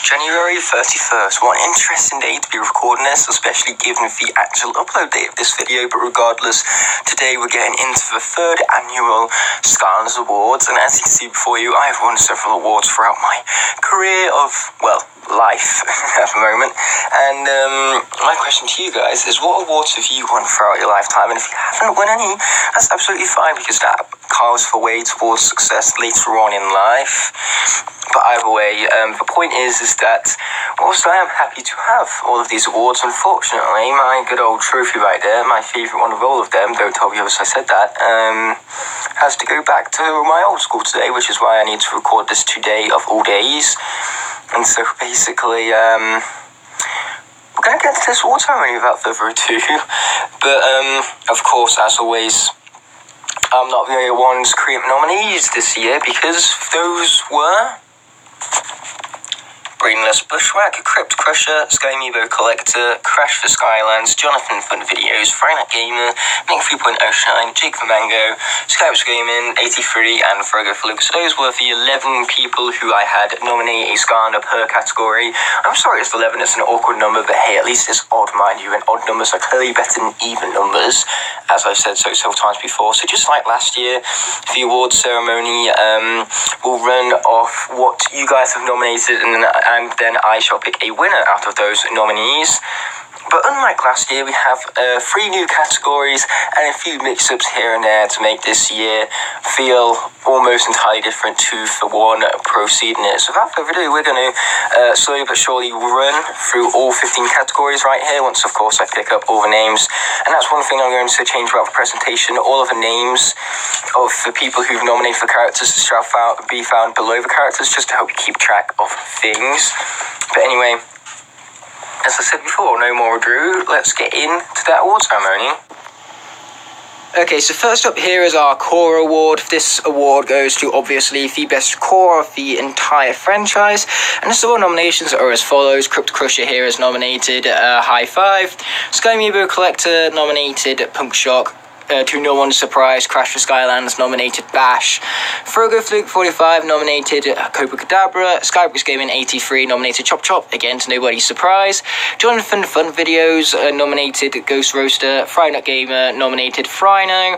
January 31st, what an interesting day to be recording this, especially given the actual upload date of this video, but regardless, today we're getting into the third annual Skylanders Awards, and as you can see before you, I have won several awards throughout my career of, well, life at the moment, and my question to you guys is, what awards have you won throughout your lifetime? And if you haven't won any, that's absolutely fine, because that carves the way towards success later on in life. But either way, the point is that whilst I am happy to have all of these awards, unfortunately, my good old trophy right there, my favourite one of all of them, don't tell the others I said that, has to go back to my old school today, which is why I need to record this today of all days. And so basically, we're going to get to this award ceremony without further ado. But of course, as always, I'm not the only ones creating nominees this year, because those were Brainless Bushwhack, Crypt Crusher, Sky Amiibo Collector, Crash for Skylands, Jonathan Fun Videos, Friday Night Gamer, Nick 3.0 Shine, Jake for Mango, Skypes Gaming, 83, and Frogo Fluke. So those were the 11 people who I had nominate a Skylander per category. I'm sorry it's 11, it's an awkward number, but hey, at least it's odd, mind you, and odd numbers are clearly better than even numbers, as I've said so several times before. So just like last year, the award ceremony will run off what you guys have nominated, and then I shall pick a winner out of those nominees. But unlike last year, we have 3 new categories and a few mix-ups here and there to make this year feel almost entirely different to the one preceding it. So without further ado, we're going to slowly but surely run through all 15 categories right here, once of course I pick up all the names. And that's one thing I'm going to change about the presentation. All of the names of the people who've nominated for characters shall be found below the characters, just to help you keep track of things. But anyway, as I said before, no more ado, let's get into that award ceremony. Okay, so first up here is our core award. This award goes to, obviously, the best core of the entire franchise. And the award nominations are as follows. Crypt Crusher here is nominated High Five. Sky Amiibo Collector nominated Punk Shock. To no one's surprise, Crash for Skylands nominated Bash. Frogo Fluke 45 nominated Copacabra. Skybricks Gaming 83 nominated Chop Chop, again to nobody's surprise. Jonathan Fun Videos nominated Ghost Roaster. Friday Night Gamer nominated Fryno.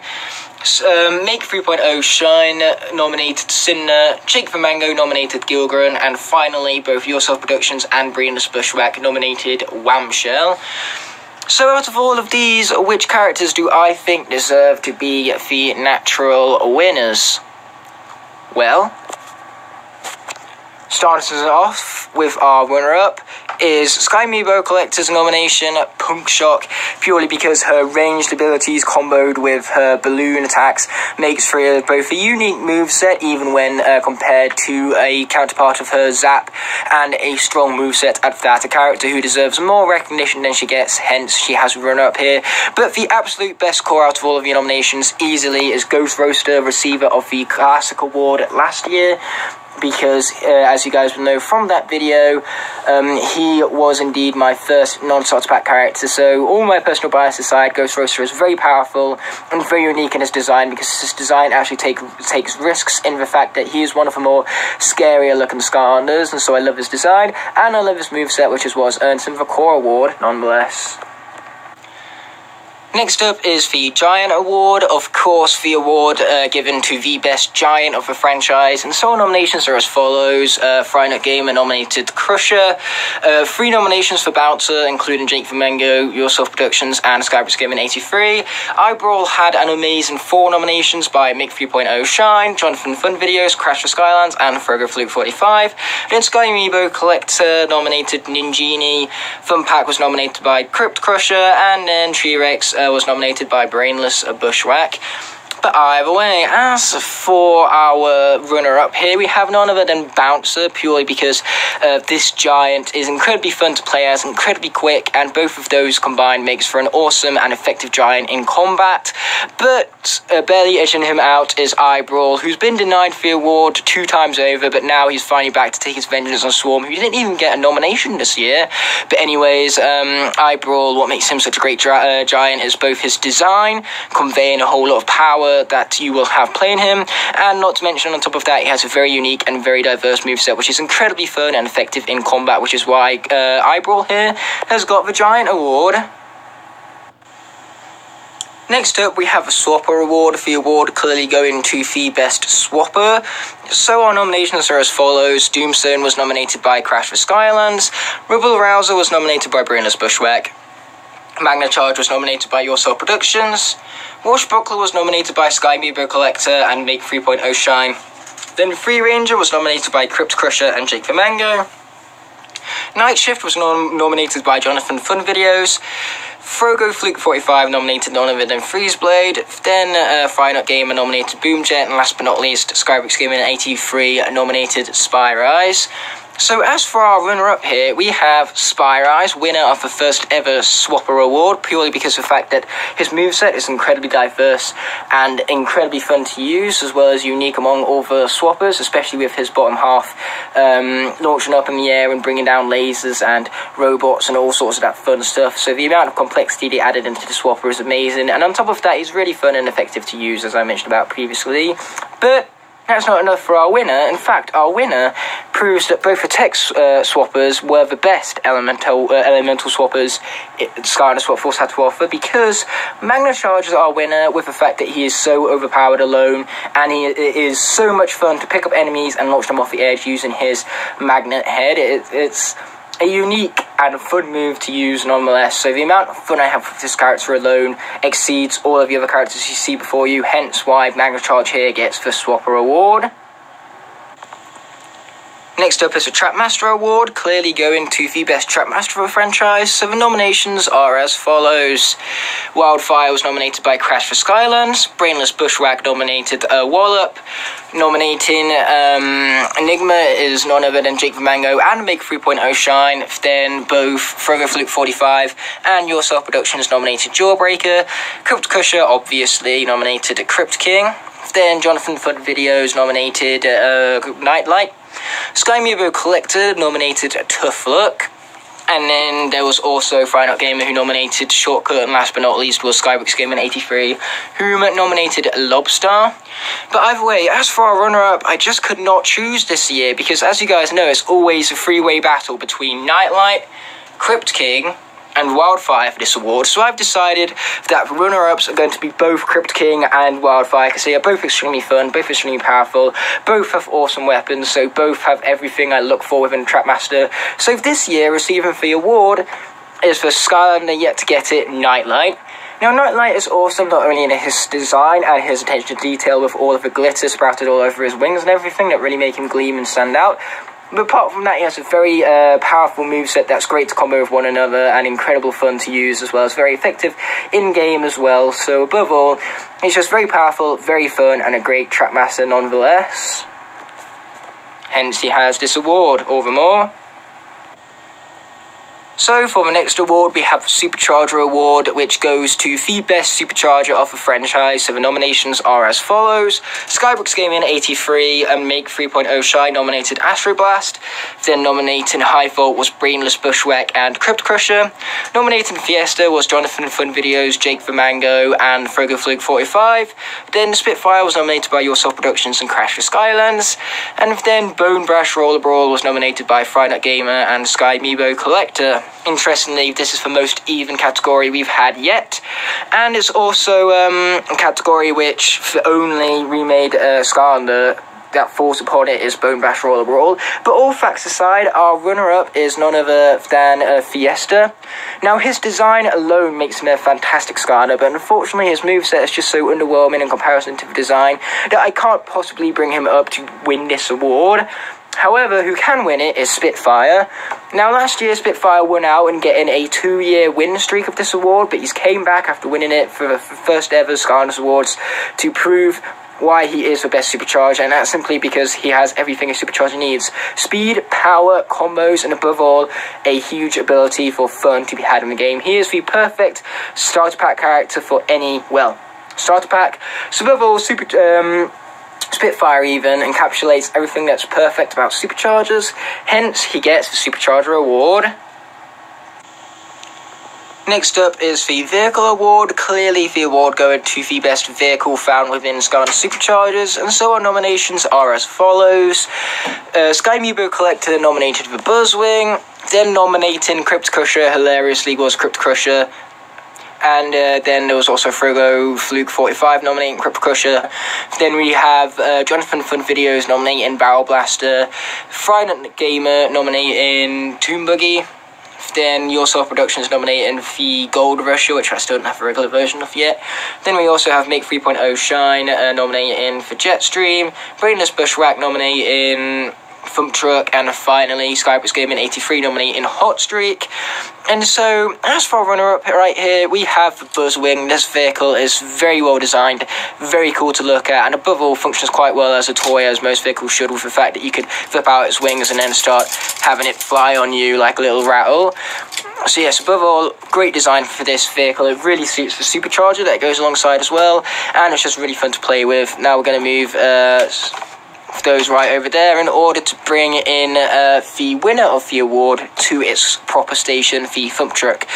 Make 3.0 Shine nominated Sinner. Jake for Mango nominated Gilgren. And finally, both Yourself Productions and Brainless Bushwhack nominated Whamshell. So out of all of these, which characters do I think deserve to be the natural winners? Well, starting us off with our runner-up is Sky Amiibo Collector's nomination, Punk Shock, purely because her ranged abilities comboed with her balloon attacks makes for both a unique moveset, even when compared to a counterpart of her Zap, and a strong moveset at that, a character who deserves more recognition than she gets, hence she has runner-up here. But the absolute best core out of all of your nominations easily is Ghost Roaster, receiver of the Classic Award last year, because as you guys will know from that video, he was indeed my first non-starter pack character. So all my personal bias aside, Ghost Roaster is very powerful and very unique in his design, because his design actually takes risks in the fact that he is one of the more scarier looking Skylanders, and so I love his design, and I love his moveset, which is what earned him the core award nonetheless. Next up is the Giant Award, of course the award given to the best giant of the franchise, and so nominations are as follows. Friday Night Gamer nominated Crusher, 3 nominations for Bouncer, including Jake for Mango, Yourself Productions, and Skybricks Gaming 83. Eyebrawl had an amazing 4 nominations by Mick 3.0 Shine, Jonathan Fun Videos, Crash for Skylands, and Frogo Fluke 45. Then Sky Amiibo Collector nominated Ninjini, Fun Pack was nominated by Crypt Crusher, and then T-Rex was nominated by Brainless Bushwhack. But either way, as for our runner-up here, we have none other than Bouncer, purely because this giant is incredibly fun to play as, incredibly quick, and both of those combined makes for an awesome and effective giant in combat. But barely edging him out is Eyebrawl, who's been denied the award 2 times over, but now he's finally back to take his vengeance on Swarm, who didn't even get a nomination this year. But anyways, Eyebrawl, what makes him such a great giant is both his design, conveying a whole lot of power, swapper that you will have playing him, and not to mention on top of that, he has a very unique and very diverse moveset, which is incredibly fun and effective in combat, which is why Eyebrow here has got the Giant Award. Next up, we have a Swapper Award. The award clearly going to the best Swapper. So our nominations are as follows. Doomstone was nominated by Crash for Skylands. Rebel Rouser was nominated by Brainless Bushwhack. Magna Charge was nominated by Yourself Productions. Washbuckler was nominated by Sky Amiibo Collector and Make 3.0 Shine. Then Free Ranger was nominated by Crypt Crusher and Jake the Mango. Night Shift was nominated by Jonathan Fun Videos. Frogo Fluke 45 nominated none other than Freezeblade. Then Fire Nut Gamer nominated Boomjet, and last but not least, Skybricks Gaming 83 nominated Spire Eyes. So as for our runner-up here, we have Spire Eyes, winner of the first ever Swapper Award, purely because of the fact that his moveset is incredibly diverse and incredibly fun to use, as well as unique among all the swappers, especially with his bottom half launching up in the air and bringing down lasers and robots and all sorts of that fun stuff. So the amount of complexity they added into the swapper is amazing, and on top of that, he's really fun and effective to use, as I mentioned about previously. But that's not enough for our winner. In fact, our winner proves that both the tech swappers were the best elemental swappers Skylanders Swap Force had to offer, because Magna Charge is our winner with the fact that he is so overpowered alone, and he is so much fun to pick up enemies and launch them off the edge using his magnet head. It's a unique and fun move to use nonetheless, so the amount of fun I have with this character alone exceeds all of the other characters you see before you, hence why Magna Charge here gets the Swapper Award. Next up is the Trapmaster Award, clearly going to the best Trapmaster of the franchise. So the nominations are as follows. Wildfire was nominated by Crash for Skylands. Brainless Bushwhack nominated Wallop. Nominating Enigma is none other than Jake the Mango and Make 3.0 Shine. Then both Frogo Fluke 45 and Yourself Productions nominated Jawbreaker. Crypt Crusher obviously nominated Crypt King. Then Jonathan Fun Videos nominated Nightlight. Sky Amiibo Collector nominated Tough Luck. And then there was also Fire Nut Gamer who nominated Shortcut, and last but not least was Skybricks Gaming 83 who nominated Lobstar. But either way, as for our runner-up, I just could not choose this year, because as you guys know, it's always a three-way battle between Nightlight, Crypt King, and Wildfire for this award. So I've decided that the runner-ups are going to be both Crypt King and Wildfire, because they are both extremely fun, both extremely powerful, both have awesome weapons, so both have everything I look for within Trapmaster. So this year, receiving the award is for Skylander yet to get it, Nightlight. Now, Nightlight is awesome not only in his design and his attention to detail with all of the glitter sprouted all over his wings and everything that really make him gleam and stand out, but apart from that, he has a very powerful moveset that's great to combo with one another and incredible fun to use, as well as very effective in-game as well. So above all, he's just very powerful, very fun, and a great Trapmaster nonetheless. Hence he has this award, all the more. So for the next award, we have the Supercharger Award, which goes to the best Supercharger of the franchise. So the nominations are as follows. Skybricks Gaming 83 and Make 3.0 Shine nominated Astroblast. Then nominating High Vault was Brainless Bushwhack and Crypt Crusher. Nominating Fiesta was Jonathan Fun Videos, Jake the Mango, and Frogo Fluke 45. Then Spitfire was nominated by Yourself Productions and Crash for Skylands. And then Bone Brash Roller Brawl was nominated by Fire Nut Gamer and Sky Amiibo Collector. Interestingly, this is the most even category we've had yet, and it's also a category which the only remade Skylander that falls upon it is Bone Bash Roller Brawl. But all facts aside, our runner-up is none other than Fiesta. Now, his design alone makes him a fantastic Skylander, but unfortunately his moveset is just so underwhelming in comparison to the design that I can't possibly bring him up to win this award. However, who can win it is Spitfire. Now, last year, Spitfire won out and getting a 2-year win streak of this award, but he's came back after winning it for the first ever Skylanders Awards to prove why he is the best Supercharger, and that's simply because he has everything a Supercharger needs. Speed, power, combos, and above all, a huge ability for fun to be had in the game. He is the perfect starter pack character for any, well, starter pack. So above all, Spitfire even encapsulates everything that's perfect about Superchargers, hence he gets the Supercharger Award. Next up is the Vehicle Award. Clearly the award going to the best vehicle found within Skylanders Superchargers, and so our nominations are as follows. Sky Amiibo Collector nominated the Buzzwing, then nominating Crypt Crusher hilariously was Crypt Crusher, and then there was also Frogo Fluke 45 nominating Crypt Crusher. Then we have Jonathan Fun Videos nominating Barrel Blaster, Friday Gamer nominating Tomb Buggy, then Yourself Productions nominating the Gold Rusher, which I still don't have a regular version of yet. Then we also have Make 3.0 Shine nominating for Jetstream, Brainless Bushwhack nominating Thump Truck, and finally Skylanders Gaming 83 nominating Hot Streak. And so, as for our runner-up right here, we have the Buzzwing. This vehicle is very well designed, very cool to look at, and above all functions quite well as a toy, as most vehicles should, with the fact that you could flip out its wings and then start having it fly on you like a little rattle. So yes, above all, great design for this vehicle. It really suits the Supercharger that goes alongside as well, and it's just really fun to play with. Now we're going to move those right over there in order to bring in the winner of the award to its proper station, the Thump Truck.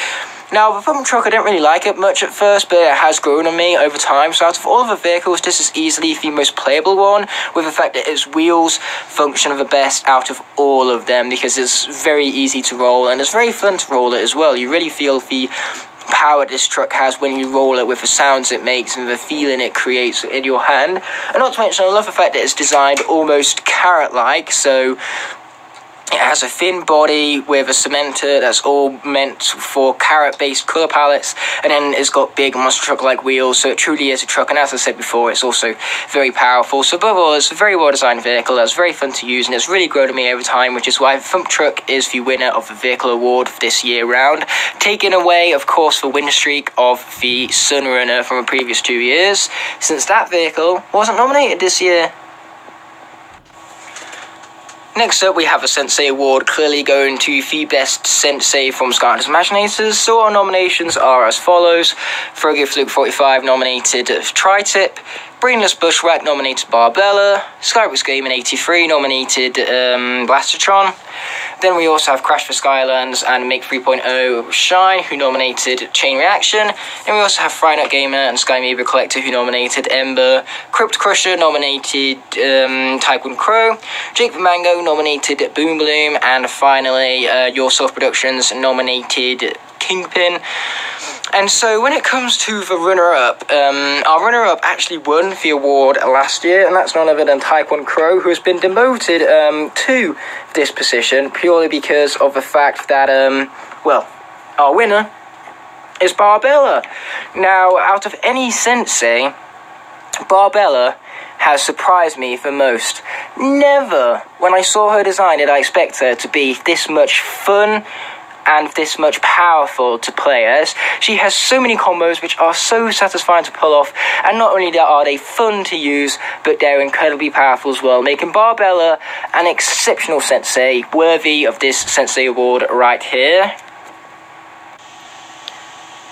Now, the Thump Truck, I didn't really like it much at first, but it has grown on me over time. So out of all of the vehicles, this is easily the most playable one, with the fact that its wheels function the best out of all of them, because it's very easy to roll, and it's very fun to roll it as well. You really feel the power this truck has when you roll it, with the sounds it makes and the feeling it creates in your hand. And not to mention, I love the fact that it's designed almost carrot-like, so it has a thin body with a cementer that's all meant for carrot-based colour palettes, and then it's got big monster truck-like wheels, so it truly is a truck. And as I said before, it's also very powerful. So above all, it's a very well-designed vehicle that's very fun to use, and it's really grown on me over time, which is why Thump Truck is the winner of the Vehicle Award for this year round, taking away, of course, the win streak of the Sunrunner from the previous 2 years, since that vehicle wasn't nominated this year. Next up, we have a Sensei Award, clearly going to the best Sensei from Skylanders Imaginators. So our nominations are as follows. Frogo Fluke 45 nominated Tri-Tip, Brainless Bushwhack nominated Barbella, Skylanders Gaming 83 nominated Blastertron. Then we also have Crash for Skylands and Make 3.0 Shine, who nominated Chain Reaction. Then we also have Friday Gamer and Sky Amiibo Collector, who nominated Ember. Crypt Crusher nominated Taekwon Crow. Jake the Mango nominated Boom Bloom. And finally, Yourself Productions nominated Kingpin. And so when it comes to the runner-up, our runner-up actually won the award last year, and that's none other than Taekwon Crow, who has been demoted to this position purely because of the fact that, our winner is Barbella. Now, out of any Sensei, Barbella has surprised me the most. Never, when I saw her design, did I expect her to be this much fun and this much powerful to play as. She has so many combos which are so satisfying to pull off, and not only are they fun to use, but they're incredibly powerful as well, making Barbella an exceptional Sensei, worthy of this Sensei Award right here.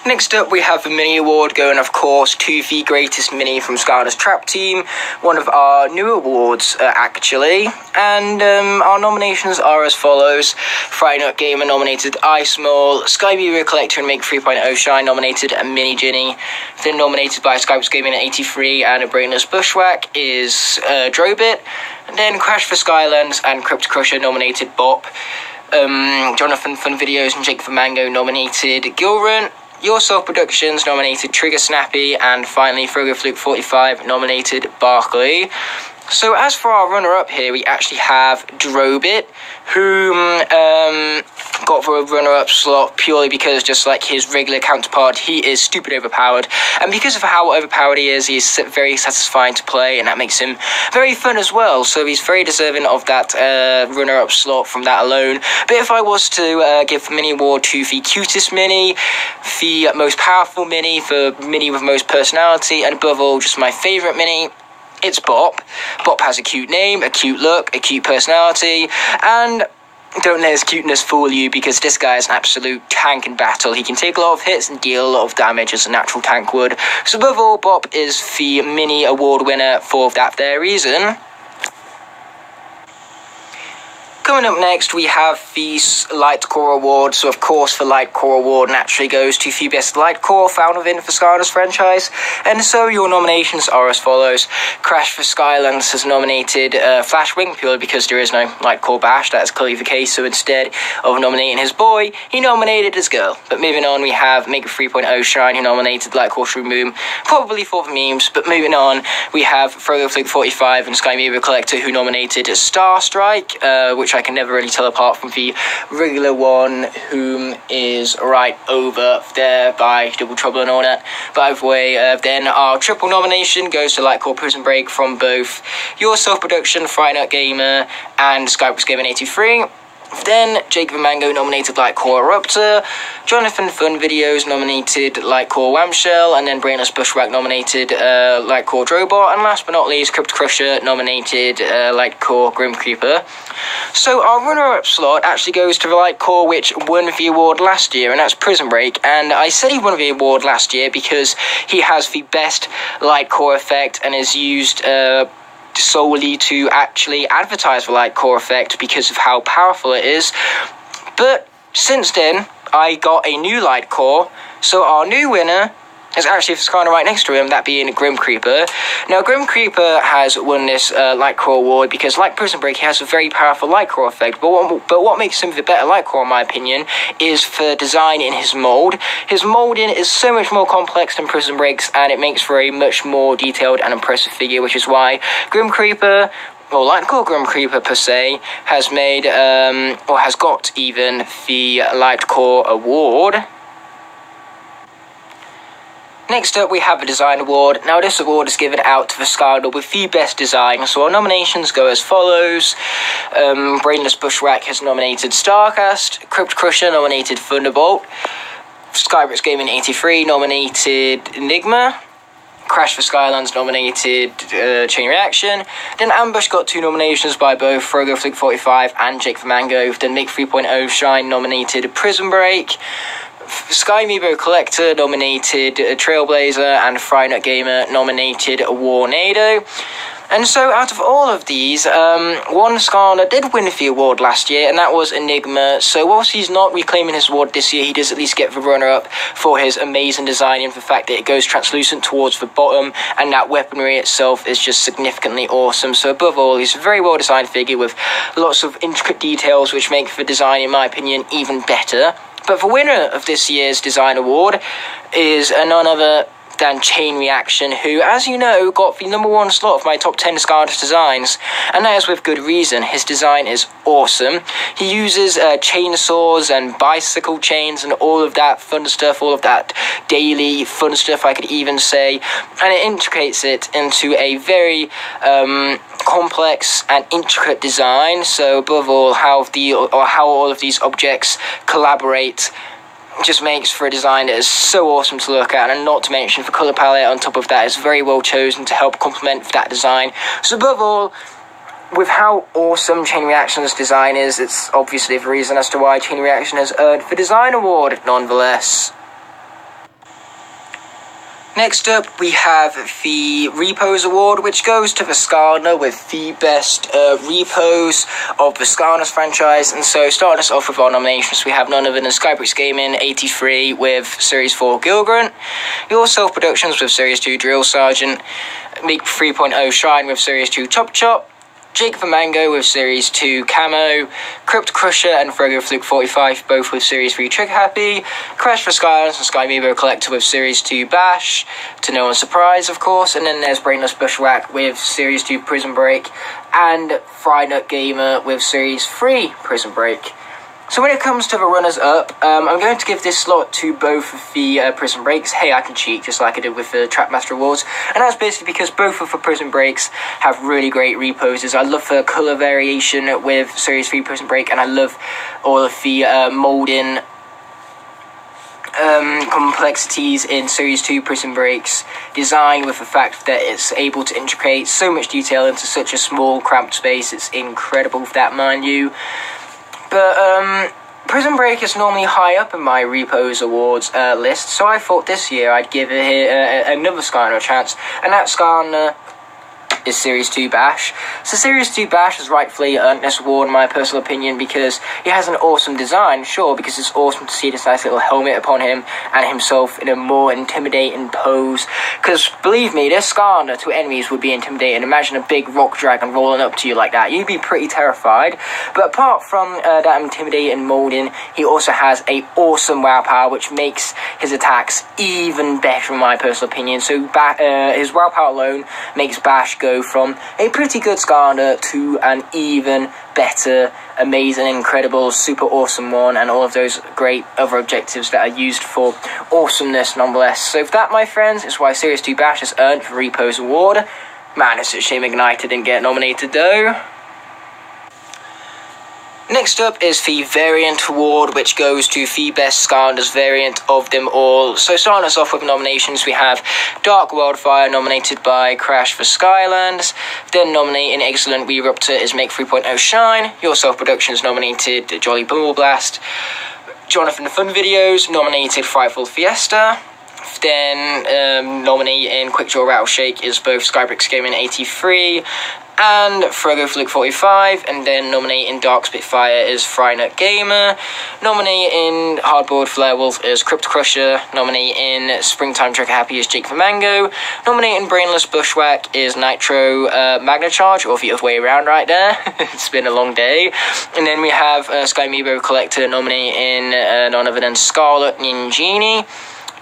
Next up, we have the Mini Award going, of course, to the greatest Mini from Skylanders Trap Team, one of our new awards, actually. And our nominations are as follows. Friday Night Gamer nominated Ice Mole, Sky Amiibo Collector and Make 3.0 Shine nominated Mini Ginny. Then nominated by Skylanders Gaming at 83 and a Brainless Bushwhack is Drobit. And then Crash for Skylands and Crypt Crusher nominated Bop. Jonathan Fun Videos and Jake the Mango nominated Gilrunt. Yourself Productions nominated Trigger Snappy, and finally Frogo Fluke 45 nominated Barkley. So as for our runner-up here, we actually have Drobit, who got the runner-up slot purely because, just like his regular counterpart, he is stupid overpowered. And because of how overpowered he is very satisfying to play, and that makes him very fun as well. So he's very deserving of that runner-up slot from that alone. But if I was to give the Mini Award to the cutest Mini, the most powerful Mini, the Mini with most personality, and above all, just my favourite Mini, it's Bop. Bop has a cute name, a cute look, a cute personality, and don't let his cuteness fool you, because this guy is an absolute tank in battle. He can take a lot of hits and deal a lot of damage as a natural tank would. So above all, Bop is the Mini Award winner for that there reason. Coming up next, we have the Light Core Award. So, of course, the Light Core Award naturally goes to the best Light Core found within the Skylanders franchise. And so, your nominations are as follows. Crash for Skylanders has nominated Flash Wing, purely because there is no Light Core Bash. That is clearly the case. So, instead of nominating his boy, he nominated his girl. But moving on, we have Mega 3.0 Shine, who nominated Light Core Shroom Boom, probably for the memes. But moving on, we have Frogo Flick 45 and Sky Amiibo Collector, who nominated Star Strike, which I can never really tell apart from the regular one, whom is right over there by Double Trouble and all that. But either way, then our triple nomination goes to Light Core Prison Break from both Your Self-Production, Friday Night Gamer, and Skylanders Gaming 83. Then, Jacob Mango nominated Light Core Eruptor, Jonathan Fun Videos nominated Light Core Whamshell, and then Brainless Bushwhack nominated Light Core Drobot, and last but not least, Crypt Crusher nominated Light Core Grim Creeper. So, our runner-up slot actually goes to the Light Core which won the award last year, and that's Prison Break. And I said he won the award last year because he has the best Light Core effect and is used solely to actually advertise the Light Core effect because of how powerful it is. But since then, I got a new Light Core, so our new winner is actually kind of right next to him, that being Grim Creeper. Now, Grim Creeper has won this Light Core award because, like Prison Break, he has a very powerful Light Core effect. But what makes him the better Light Core, in my opinion, is the design in his mold. His molding is so much more complex than Prison Break's, and it makes for a much more detailed and impressive figure, which is why Grim Creeper, or Light Core Grim Creeper per se, has made, or has got even the Light Core award. Next up, we have the Design Award. Now, this award is given out to the Skylander with the best design. So our nominations go as follows. Brainless Bushwhack has nominated Starcast. Crypt Crusher nominated Thunderbolt. Skybricks Gaming 83 nominated Enigma. Crash for Skylands nominated Chain Reaction. Then Ambush got 2 nominations by both Frogo Flick 45 and Jake the Mango. Then Mick 3.0 Shine nominated Prison Break. Sky Amiibo Collector nominated Trailblazer, and Friday Night Gamer nominated Warnado. And so, out of all of these, one Skylander did win the award last year, and that was Enigma. So, whilst he's not reclaiming his award this year, he does at least get the runner-up for his amazing design and the fact that it goes translucent towards the bottom, and that weaponry itself is just significantly awesome. So, above all, he's a very well-designed figure with lots of intricate details, which make the design, in my opinion, even better. But the winner of this year's Design Award is none other than Chain Reaction, who, as you know, got the #1 slot of my top 10 Skylanders designs, and that is with good reason. His design is awesome. He uses chainsaws and bicycle chains and all of that fun stuff, all of that daily fun stuff, I could even say, and it integrates it into a very complex and intricate design. So above all, how all of these objects collaborate just makes for a design that is so awesome to look at, and not to mention the colour palette on top of that is very well chosen to help complement that design. So above all, with how awesome Chain Reaction's design is, it's obviously the reason as to why Chain Reaction has earned the Design Award, nonetheless. Next up, we have the Repos Award, which goes to the Skylander with the best repos of the Skylanders franchise. And so, starting us off with our nominations, we have none other than Skybricks Gaming 83 with Series 4 Gilgrunt, Your Self Productions with Series 2 Drill Sergeant, Meek 3.0 Shine with Series 2 Chop Chop, Jake the Mango with Series 2 Camo, Crypt Crusher and Frogo Fluke 45 both with Series 3 Trick Happy, Crash for Skylanders and Sky Amiibo Collector with Series 2 Bash, to no one's surprise of course, and then there's Brainless Bushwhack with Series 2 Prison Break, and Friday Night Gamer with Series 3 Prison Break. So when it comes to the runners-up, I'm going to give this slot to both of the Prison Breaks. Hey, I can cheat just like I did with the Trapmaster Awards. And that's basically because both of the Prison Breaks have really great reposes. I love the colour variation with Series 3 Prison Break, and I love all of the moulding complexities in Series 2 Prison Break's design, with the fact that it's able to integrate so much detail into such a small, cramped space. It's incredible for that, mind you. But Prison Break is normally high up in my Repos Awards list, so I thought this year I'd give it another Skylander a chance, and that Skylander is Series 2 Bash. So Series 2 Bash has rightfully earned this award in my personal opinion because he has an awesome design, sure, because it's awesome to see this nice little helmet upon him and himself in a more intimidating pose. Because believe me, this Skylander to enemies would be intimidating. Imagine a big rock dragon rolling up to you like that. You'd be pretty terrified. But apart from that intimidating molding, he also has a awesome wow power which makes his attacks even better in my personal opinion. So his wow power alone makes Bash go from a pretty good Skylander to an even better, amazing, incredible, super awesome one, and all of those great other objectives that are used for awesomeness nonetheless. So for that, my friends, is why Series 2 Bash has earned the Repo's award. Man, it's a shame Ignited didn't get nominated though. Next up is the Variant Award, which goes to the best Skylanders variant of them all. So starting us off with nominations, we have Dark Wildfire, nominated by Crash for Skylands. Then nominating Excellent Eruptor is Make 3.0 Shine. Your Self-Productions nominated Jolly Bumble Blast. Jonathan Fun Videos nominated Frightful Fiesta. Then nominating Quick Draw Rattle Shake is both Skybricks Gaming 83 and Frogo Flick 45, and then nominating Dark Spitfire is Frynut Gamer, nominating Hardboard Flare Wolf is Crypt Crusher, nominating Springtime Trigger Happy is Jake the Mango, nominating Brainless Bushwhack is Nitro Magna Charge, or the other way around right there. It's been a long day. And then we have Sky Amiibo Collector nominating none other than Scarlet Ninjini.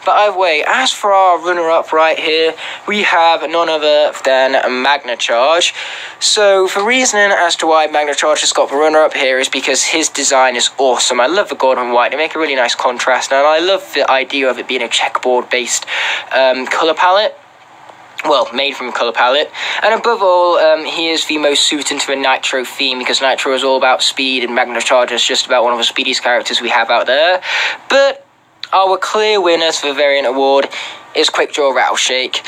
But either way, as for our runner-up right here, we have none other than Magna Charge. So the reasoning as to why Magna Charge has got the runner-up here is because his design is awesome. I love the gold and white. They make a really nice contrast, and I love the idea of it being a checkerboard-based colour palette. Well, made from a colour palette. And above all, he is the most suited to the Nitro theme, because Nitro is all about speed, and Magna Charge is just about one of the speediest characters we have out there. But our clear winner for the Variant Award is Quick Draw Rattle Shake,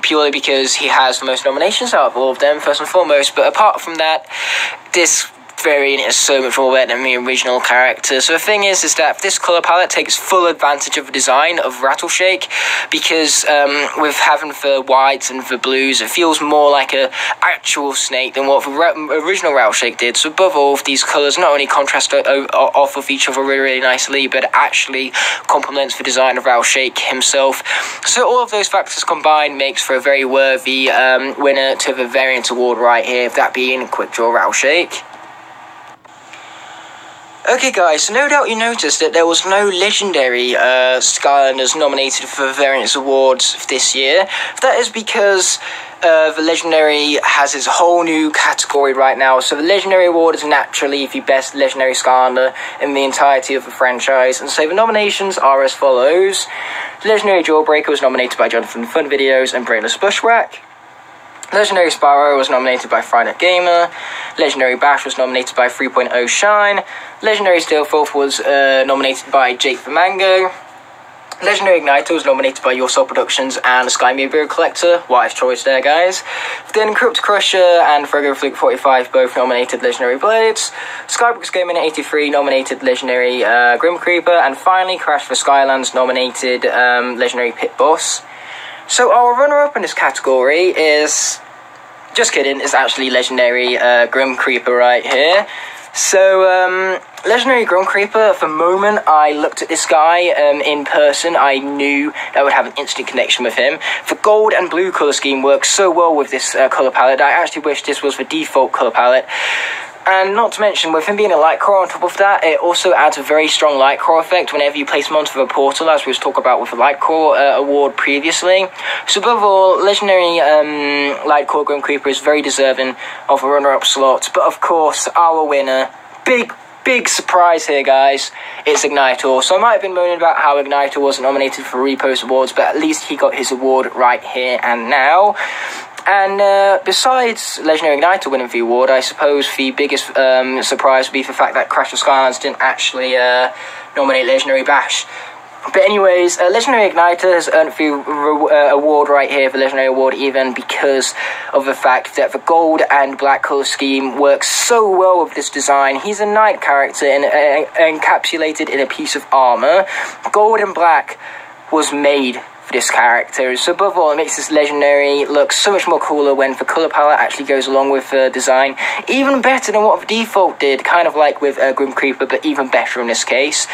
purely because he has the most nominations out of all of them, first and foremost. But apart from that, this variant is so much more better than the original character. So the thing is that this colour palette takes full advantage of the design of Rattleshake, because with having the whites and the blues, it feels more like a actual snake than what the original Rattleshake did. So above all, these colours not only contrast off of each other really, really nicely, but actually complements the design of Rattleshake himself. So all of those factors combined makes for a very worthy winner to the Variant Award right here, that being Quick Draw Rattleshake. Okay guys, so no doubt you noticed that there was no legendary Skylanders nominated for the Variants Awards this year. That is because the Legendary has its whole new category right now. So the Legendary Award is naturally the best Legendary Skylander in the entirety of the franchise. And so the nominations are as follows. Legendary Jawbreaker was nominated by Jonathan Fun Videos and Brainless Bushwhack. Legendary Spyro was nominated by Frynut Gamer. Legendary Bash was nominated by 3.0 Shine. Legendary Steelfolk was nominated by Jake the Mango. Legendary Igniter was nominated by Your Soul Productions and Sky Amiibo Collector. Wise choice there, guys. Then Crypt Crusher and Frogo Flick 45 both nominated Legendary Blades. Skybricks Gaming 83 nominated Legendary Grim Creeper. And finally, Crash for Skylands nominated Legendary Pit Boss. So our runner-up in this category is, just kidding, it's actually Legendary Grim Creeper right here. So, Legendary Grim Creeper, for the moment I looked at this guy in person, I knew I would have an instant connection with him. The gold and blue colour scheme works so well with this colour palette, I actually wish this was the default colour palette. And not to mention, with him being a light core on top of that, it also adds a very strong light core effect whenever you place him onto the portal, as we was talking about with the light core award previously. So above all, Legendary light core Grim Creeper is very deserving of a runner-up slot. But of course, our winner, big surprise here, guys, it's Ignitor. So I might have been moaning about how Ignitor wasn't nominated for Repost Awards, but at least he got his award right here and now. And besides Legendary Igniter winning the award, I suppose the biggest surprise would be the fact that Crash of Skylands didn't actually nominate Legendary Bash. But anyways, Legendary Igniter has earned the award right here, the Legendary Award, even because of the fact that the gold and black colour scheme works so well with this design. He's a knight character encapsulated in a piece of armour. Gold and black was made for this character. So above all, it makes this legendary look so much more cooler when the colour palette actually goes along with the design. Even better than what the default did, kind of like with Grim Creeper, but even better in this case.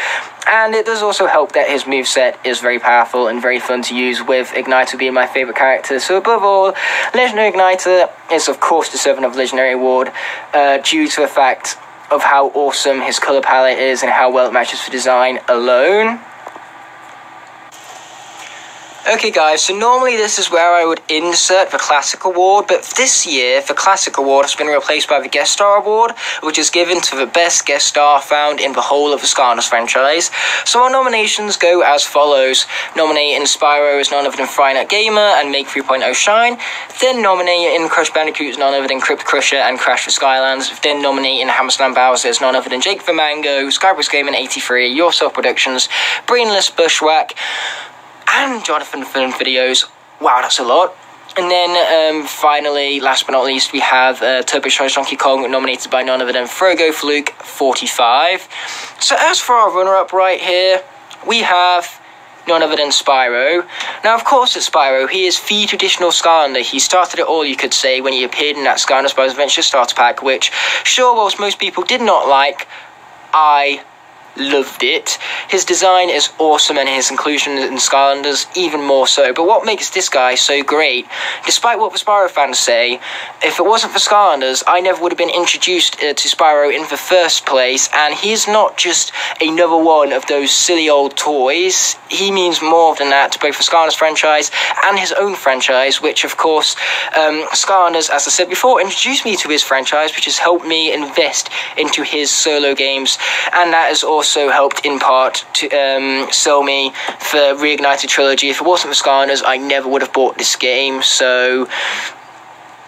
And it does also help that his moveset is very powerful and very fun to use, with Igniter being my favourite character. So above all, Legendary Igniter is of course deserving of Legendary Award, due to the fact of how awesome his colour palette is and how well it matches for design alone. Okay guys, so normally this is where I would insert the Classic Award, but this year the Classic Award has been replaced by the Guest Star Award, which is given to the best guest star found in the whole of the Skylanders franchise. So our nominations go as follows. Nominating Spyro is none other than Finite Gamer and Make 3.0 Shine. Then nominating Crush Bandicoot is none other than Crypt Crusher and Crash for Skylands. Then nominating Hammerstand Bowser is none other than Jake the Mango, Skybridge Gaming 83, Yourself Productions, Brainless Bushwhack, and Jonathan Film Videos. Wow, that's a lot. And then finally, last but not least, we have Turbocharged Donkey Kong, nominated by none other than Frogo Fluke 45. So as for our runner-up right here, we have none other than Spyro. Now, of course, it's Spyro. He is the traditional Skylander. He started it all, you could say, when he appeared in that Skylanders Bowser's Adventure starter pack, which, sure, whilst most people did not like, I loved it. His design is awesome and his inclusion in Skylanders even more so. But what makes this guy so great, despite what the Spyro fans say, if it wasn't for Skylanders, I never would have been introduced to Spyro in the first place, and he's not just another one of those silly old toys. He means more than that to both the Skylanders franchise and his own franchise, which of course Skylanders, as I said before, introduced me to his franchise, which has helped me invest into his solo games, and that has also helped in part to sell me the Reignited trilogy. If it wasn't for Skylanders, I never would have bought this game. So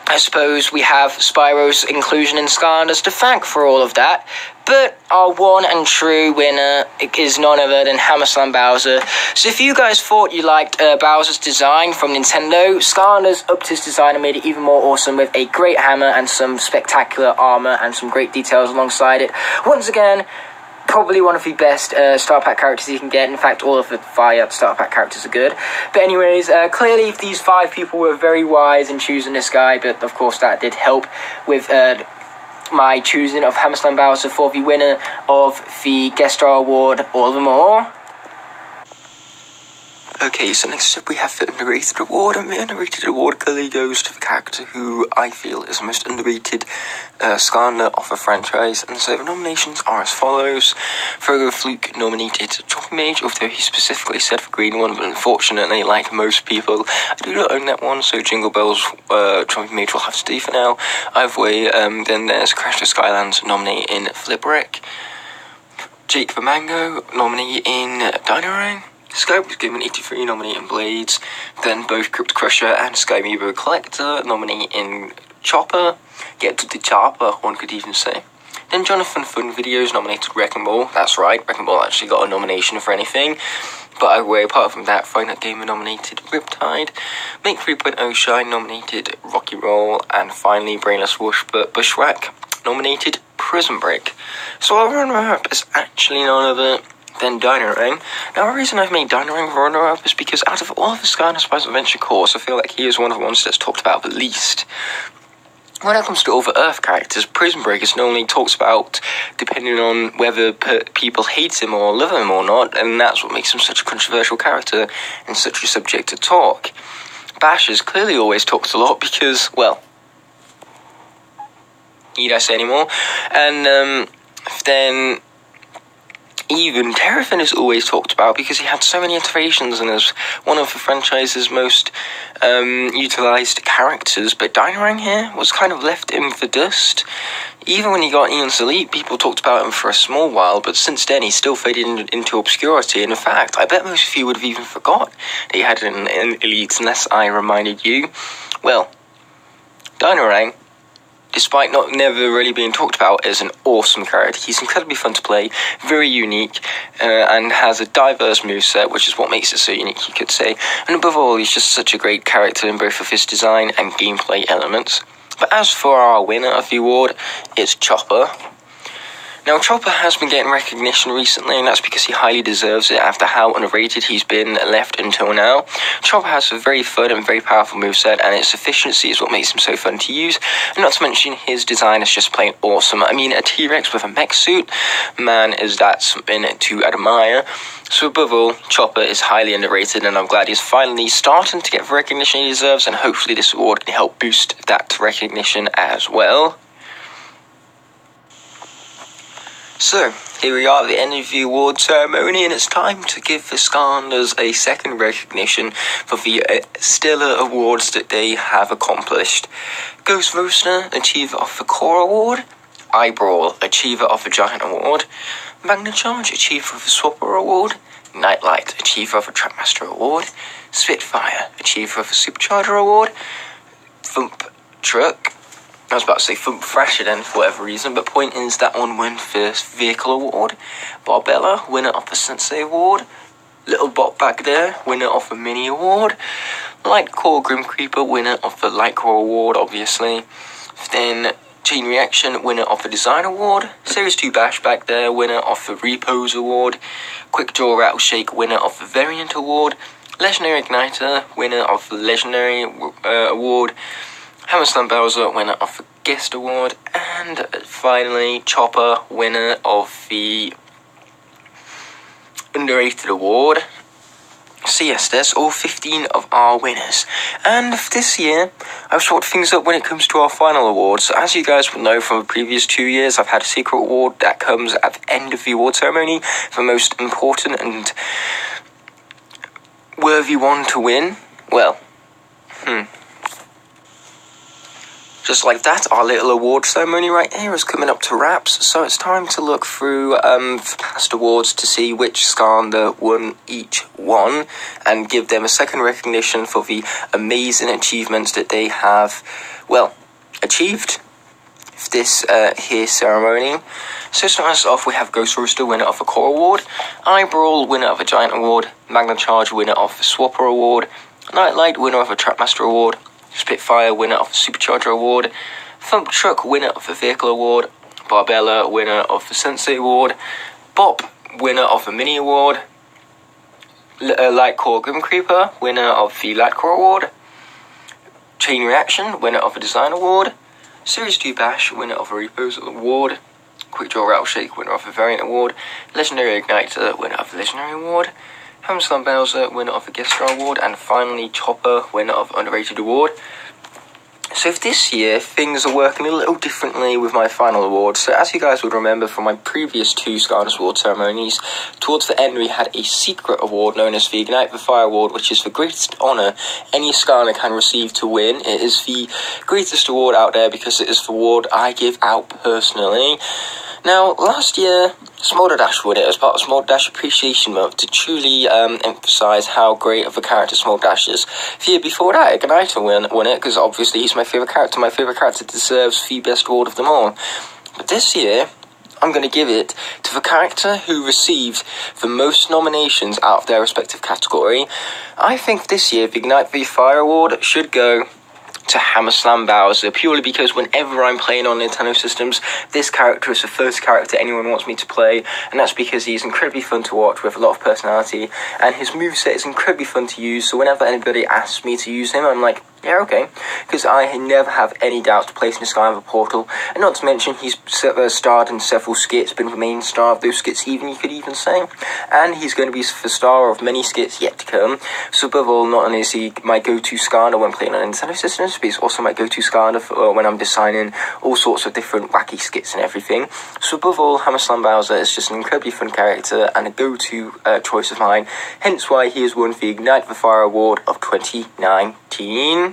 I suppose we have Spyro's inclusion in Skylanders to thank for all of that. But our one and true winner is none other than Hammerstand Bowser. So if you guys thought you liked Bowser's design from Nintendo, Skylanders upped his design and made it even more awesome with a great hammer and some spectacular armor and some great details alongside it. Once again, probably one of the best Star Pack characters you can get. In fact, all of the 5 Star Pack characters are good. But anyways, clearly these 5 people were very wise in choosing this guy, but of course that did help with my choosing of Hammerstand Bowser for the winner of the Guest Star Award all the more. Okay, so next up we have the Underrated Award, and the Underrated Award clearly goes to the character who I feel is the most underrated Skylander of the franchise, and so the nominations are as follows. Frogo Fluke nominated Choppy Mage, although he specifically said the green one, but unfortunately, like most people, I do not own that one, so Jingle Bells Choppy Mage will have to do for now. Either way, then there's Crash to Skylands nominating Flibrick, Jake the Mango nominating Dino Skybridge Gaming 83 nominating Blades, then both Crypt Crusher and Sky Amiibo Collector nominating Chopper, Get to the Chopper, one could even say. Then Jonathan Fun Videos nominated Wrecking Ball. That's right, Wrecking Ball actually got a nomination for anything. But apart from that, Finite Gamer nominated Riptide, Make 3.0 Shine nominated Rocky Roll, and finally Brainless Bushwhack nominated Prison Break. So our runner-up is actually none other than Dino Ring. Now, the reason I've made Dino Ring runner-up is because out of all of the Skylanders Adventure course, I feel like he is one of the ones that's talked about the least. When it comes to all the Earth characters, Prison Break is normally talked about depending on whether people hate him or love him or not, and that's what makes him such a controversial character and such a subject to talk. Bash is clearly always talked a lot because, well, need I say anymore? And then even Terrafin is always talked about because he had so many iterations and is one of the franchise's most utilised characters, but Dino Ring here was kind of left in the dust. Even when he got Eon's Elite, people talked about him for a small while, but since then he's still faded into obscurity, and in fact, I bet most of you would have even forgot that he had an Elite unless I reminded you. Well, Dino Ring, despite never really being talked about, is an awesome character. He's incredibly fun to play, very unique, and has a diverse moveset, which is what makes it so unique, you could say. And above all, he's just such a great character in both of his design and gameplay elements. But as for our winner of the award, it's Chopper. Now, Chopper has been getting recognition recently, and that's because he highly deserves it after how underrated he's been left until now. Chopper has a very fun and very powerful moveset, and its efficiency is what makes him so fun to use, and not to mention his design is just plain awesome. I mean, a T-Rex with a mech suit, man, is that something to admire. So above all, Chopper is highly underrated, and I'm glad he's finally starting to get the recognition he deserves, and hopefully this award can help boost that recognition as well. So, here we are at the end of the award ceremony, and it's time to give the Skylanders a second recognition for the stellar awards that they have accomplished. Ghost Roaster, Achiever of the Core Award; Eyebrawl, Achiever of the Giant Award; Magna Charge, Achiever of the Swapper Award; Nightlight, Achiever of the Trackmaster Award; Spitfire, Achiever of the Supercharger Award; Thump Truck, I was about to say Thump Thrasher then for whatever reason, but point is that one won First Vehicle Award; Barbella, winner of the Sensei Award; Little Bot back there, winner of the Mini Award; Lightcore Grim Creeper, winner of the Lightcore Award, obviously; then Chain Reaction, winner of the Design Award; Series 2 Bash back there, winner of the Repose Award; Quick Jaw Rattle Shake, winner of the Variant Award; Legendary Igniter, winner of the Legendary Award; Hammerslam Bowser, winner of the Guest Award; and finally Chopper, winner of the Underrated Award. So yes, that's all 15 of our winners. And this year, I've sorted things up when it comes to our final awards. So as you guys will know from the previous 2 years, I've had a secret award that comes at the end of the award ceremony, the most important and worthy one to win. Well, just like that, our little award ceremony right here is coming up to wraps, so it's time to look through the past awards to see which Skylander won each one, and give them a second recognition for the amazing achievements that they have, well, achieved this here ceremony. So starting us off, we have Ghost Roaster, winner of the Core Award; Eyebrawl, winner of the Giant Award; Magna Charge, winner of the Swapper Award; Nightlight, winner of the Trackmaster Award; Spitfire, winner of the Supercharger Award; Thump Truck, winner of the Vehicle Award; Barbella, winner of the Sensei Award; Bop, winner of the Mini Award; Lightcore Grim Creeper, winner of the Lightcore Award; Chain Reaction, winner of the Design Award; Series 2 Bash, winner of the Repose Award; Quick Draw Rattle Shake, winner of the Variant Award; Legendary Igniter, winner of the Legendary Award; Hammerslam Bowser, winner of the Guest Star Award; and finally Chopper, winner of Underrated Award. So this year, things are working a little differently with my final awards. So as you guys would remember from my previous 2 Skylanders Award ceremonies, towards the end we had a secret award known as the Ignite the Fire Award, which is the greatest honour any Skylander can receive to win. It is the greatest award out there because it is the award I give out personally. Now, last year, Smolder Dash won it as part of Smolder Dash Appreciation Month to truly emphasise how great of a character Smolder Dash is. The year before that, Igniter won it because obviously he's my favourite character. My favourite character deserves the best award of them all. But this year, I'm going to give it to the character who received the most nominations out of their respective category. I think this year, the Ignite the Fire Award should go to Hammerslam Bowser, purely because whenever I'm playing on Nintendo systems, this character is the first character anyone wants me to play, and that's because he's incredibly fun to watch with a lot of personality, and his moveset is incredibly fun to use, so whenever anybody asks me to use him, I'm like, yeah, okay, because I never have any doubts placing this guy on the portal, and not to mention he's starred in several skits, been the main star of those skits even, you could even say, and he's going to be the star of many skits yet to come. So above all, not only is he my go-to Skylander when playing on Nintendo systems, but he's also my go-to Skylander for when I'm designing all sorts of different wacky skits and everything. So above all, Hammerslam Bowser is just an incredibly fun character and a go-to choice of mine, hence why he has won the Ignite the Fire Award of 2019.